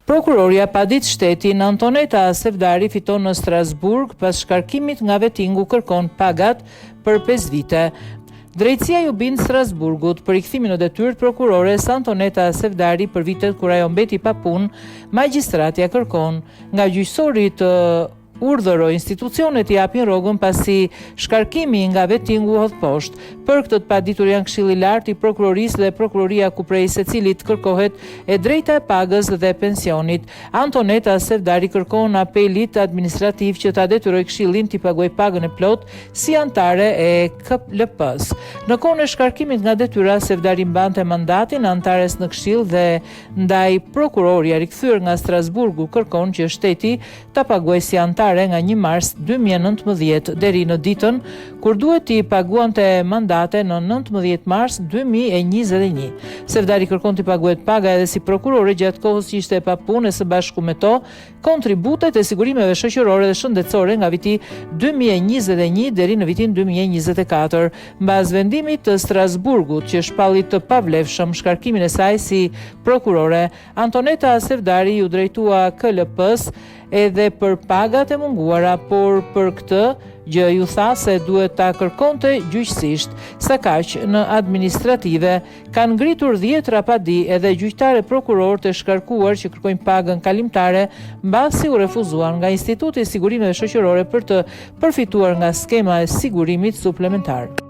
Prokuroria Padit Shtetin Antoneta Sevdari fiton në Strasburg pas shkarkimit nga vettingu kërkon pagat për 5 vite. Drejtësia ju bin Strasburgut për rikthimin në detyrë të prokurores Antoneta Sevdari për vitet kur ajo mbeti pa punë, magistratja kërkon nga gjyqësori të urdhëroi institucionet i japin rrogën pasi shkarkimi nga vettingu hodh poshtë. Për këtë të paditur janë Këshilli i Lartë i Prokurorisë dhe Prokuroria ku prej secilit kërkohet e drejta e pagës dhe pensionit. Antoneta Sevdari kërkon apelit administrativ që ta detyroj Këshillin të paguajë pagën e plotë si anëtare e KLP-s. Në kohën e shkarkimit nga detyra, Sevdari mbante mandatin anëtares në Këshill dhe ndaj prokuroria rikthyer nga Strasburgu kërkon që shteti ta paguajë si anëtare nga 1 mars 2019 deri në ditën kur duhet t'i paguante mandate në 19 mars 2021. Sevdari kërkon t'i paguhet paga edhe si prokurore gjatë kohës që ishte e papunë e së bashku me to kontributet e sigurimeve shoqërore dhe shëndetësore nga viti 2021 deri në vitin 2024. Mbas vendimit të Strasburgut që shpalli të pavlefshëm shkarkimin e saj si prokurore, Antoneta Sevdari ju drejtua KLP-s edhe për pagat e munguara, por për këtë gjë ju tha se duhet ta kërkonte gjyqësisht. Sa kaq në administrative kanë ngritur 10 rapadi edhe gjyqtare prokuror të shkarkuar që kërkojnë pagën kalimtare mbasi u refuzuan nga Instituti i Sigurimeve Shoqërore për të përfituar nga skema e sigurimit suplementar.